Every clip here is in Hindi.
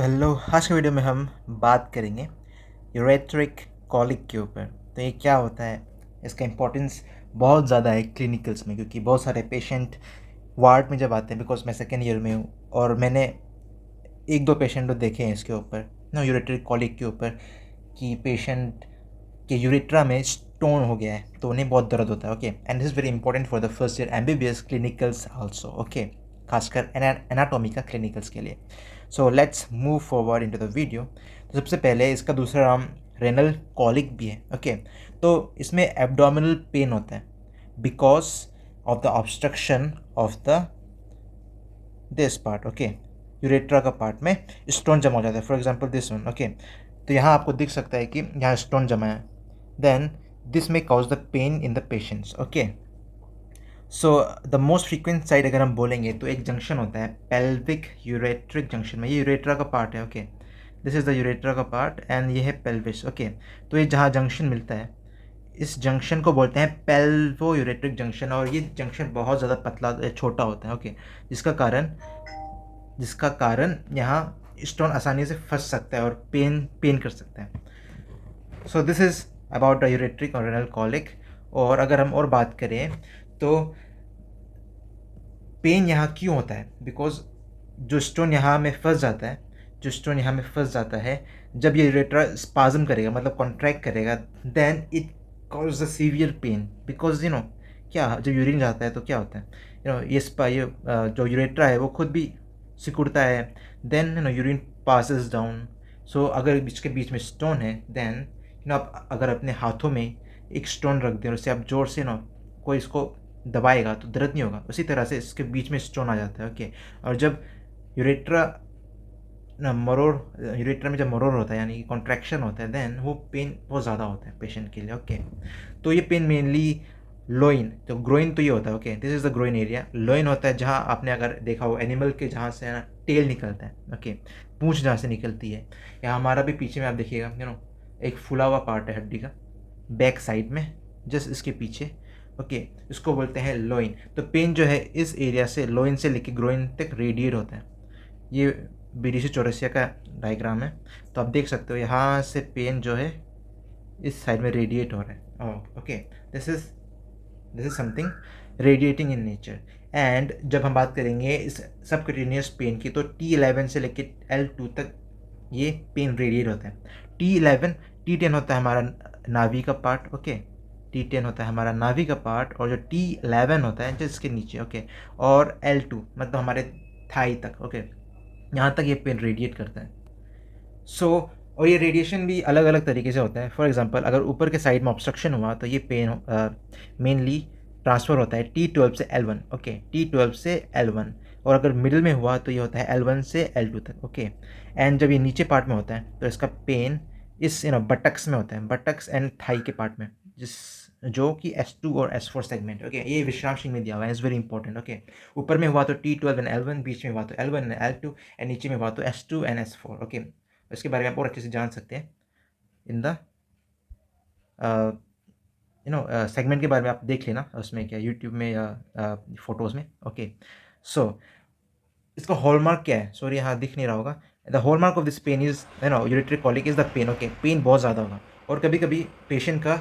हेलो, आज के वीडियो में हम बात करेंगे यूरेथ्रिक कॉलिक के ऊपर। तो ये क्या होता है, इसका इम्पोर्टेंस बहुत ज़्यादा है क्लिनिकल्स में, क्योंकि बहुत सारे पेशेंट वार्ड में जब आते हैं, बिकॉज मैं सेकेंड ईयर में हूँ और मैंने एक दो पेशेंट तो देखे हैं इसके ऊपर ना, यूरेथ्रिक कॉलिक के ऊपर, कि पेशेंट के यूरेट्रा में स्टोन हो गया है तो उन्हें बहुत दर्द होता है। Okay, and this is very important for the first year MBBS clinicals also. Okay, खासकर एनाटॉमी का क्लिनिकल्स के लिए। So let's move forward into the video. तो सबसे पहले इसका दूसरा नाम रेनल कॉलिक भी है। ओके, तो इसमें एब्डोमिनल पेन होता है because of the obstruction of the this part. Okay, urethra का पार्ट में स्टोन जमा हो जाता है। For example this one. Okay, तो यहाँ आपको दिख सकता है कि यहाँ स्टोन जमा है। देन दिस में cause the pain in the patients. Okay, so the most frequent side अगर हम बोलेंगे तो एक जंक्शन होता है पेल्विक यूरेट्रिक जंक्शन में, ये यूरेट्रा का पार्ट है। Okay, this is the urethra का पार्ट एंड ये है पेल्विस। ओके, तो ये जहाँ जंक्शन मिलता है, इस जंक्शन को बोलते हैं पेल्वो यूरेट्रिक जंक्शन, और ये जंक्शन बहुत ज़्यादा पतला छोटा होता है। ओके, जिसका कारण यहाँ स्टोन आसानी से फंस सकता है और पेन कर सकता है। So this is about the ureteric और रेनल कॉलिक। और अगर हम और बात करें तो पेन यहाँ क्यों होता है, बिकॉज जो स्टोन यहाँ में फंस जाता है, जब ये यूरेट्रा स्पाज्म करेगा, मतलब कॉन्ट्रैक्ट करेगा, then it cause the severe pain. Because क्या, जब यूरिन जाता है तो क्या होता है, ये जो यूरेट्रा है वो खुद भी सिकुड़ता है, देन यूरिन पासिस डाउन। सो अगर इसके बीच में स्टोन है, देन आप अगर अपने हाथों में एक स्टोन रख दें और उससे आप जोर से कोई इसको दबाएगा तो दर्द नहीं होगा, उसी तरह से इसके बीच में स्टोन आ जाता है। ओके, और जब यूरेट्रा यूरेट्रा में जब मरोड़ होता है, यानी कि कॉन्ट्रैक्शन होता है, देन वो पेन बहुत ज़्यादा होता है पेशेंट के लिए। ओके, तो ये पेन मेनली लोइन, तो ग्रोइन तो ये होता है। Okay, this is the groin area. Lion होता है जहाँ आपने अगर देखा हो एनिमल के, जहाँ से ना टेल निकलता है। ओके, पूंछ जहाँ से निकलती है, या हमारा भी पीछे में आप देखिएगा एक फूला हुआ पार्ट है हड्डी का बैक साइड में, जस्ट इसके पीछे। ओके, इसको बोलते हैं लोइन। तो पेन जो है इस एरिया से, लोइन से लेके ग्रोइन तक रेडिएट होता है। ये BDC चौरसिया का डायग्राम है, तो आप देख सकते हो यहाँ से पेन जो है इस साइड में रेडिएट हो रहा है। Okay, this is something radiating in nature. And जब हम बात करेंगे इस सबक्यूटेनियस पेन की, तो T11 से लेके L2 तक ये पेन रेडिएट होता है। T10 होता है हमारा नाभि का पार्ट। ओके, T10 होता है हमारा नाभि का पार्ट, और जो T11 होता है जिसके नीचे। ओके, और L2 मतलब हमारे थाई तक। ओके, यहाँ तक ये पेन रेडिएट करता है। सो और ये रेडिएशन भी अलग अलग तरीके से होता है। फॉर एग्जांपल अगर ऊपर के साइड में ऑब्स्ट्रक्शन हुआ तो ये पेन मेनली ट्रांसफ़र होता है T12 से L1। ओके, T12 से L1, और अगर मिडिल में हुआ तो ये होता है L1 से L2 तक। ओके, एंड जब ये नीचे पार्ट में होता है तो इसका पेन इस बटक्स में होता है, बटक्स एंड थाई के पार्ट में, जो कि S2 और S4 सेगमेंट। ओके, ये विश्राम सिंह में दिया हुआ है, इज़ वेरी इंपॉर्टेंट। ओके, ऊपर में हुआ तो T12 एंड L1, बीच में हुआ तो L1 एंड L2, एंड नीचे में हुआ तो S2 एंड S4। ओके, इसके बारे में आप और अच्छे से जान सकते हैं इन द सेगमेंट के बारे में आप देख लेना, उसमें क्या यूट्यूब में या फोटोज़ में। ओके, सो इसका हॉलमार्क क्या है, सॉरी यहाँ दिख नहीं रहा होगा। The hallmark of this pain is ureteric colic is the pain. Okay, pain बहुत ज़्यादा होगा, और कभी कभी पेशेंट का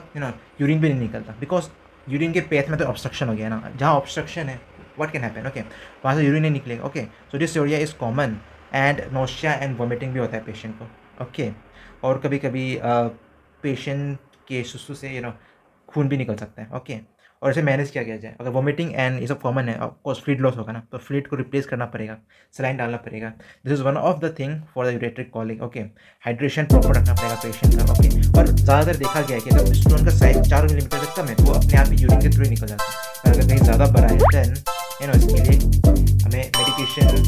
यूरिन भी नहीं निकलता, बिकॉज यूरिन के पेथ में तो ऑब्स्ट्रक्शन हो गया ना, जहाँ ऑब्स्ट्रक्शन है व्हाट कैन हैपन। ओके, वहाँ से यूरिन नहीं निकलेगा। Okay, so this area is common, and nausea and vomiting भी होता है पेशेंट को। ओके, और कभी कभी पेशेंट के सुसु से खून भी निकल सकता है। ओके, और इसे मैनेज किया जाए। अगर वॉमिटिंग एंड ये सब कॉमन है, ऑफकोर्स फ्लूइड लॉस होगा ना, तो फ्लूइड को रिप्लेस करना पड़ेगा, सलाइन डालना पड़ेगा। This is one of the thing for the ureteric colic. Okay, hydration proper रखना पड़ेगा पेशेंट का। ओके, और ज़्यादातर देखा गया है कि अगर स्टोन का साइज 4 मिलीमीटर तक कम है तो अपने आप ही यूरिन के थ्रू निकल जाता है। अगर कहीं ज़्यादा बड़ा है, देन इसके लिए हमें मेडिकेशन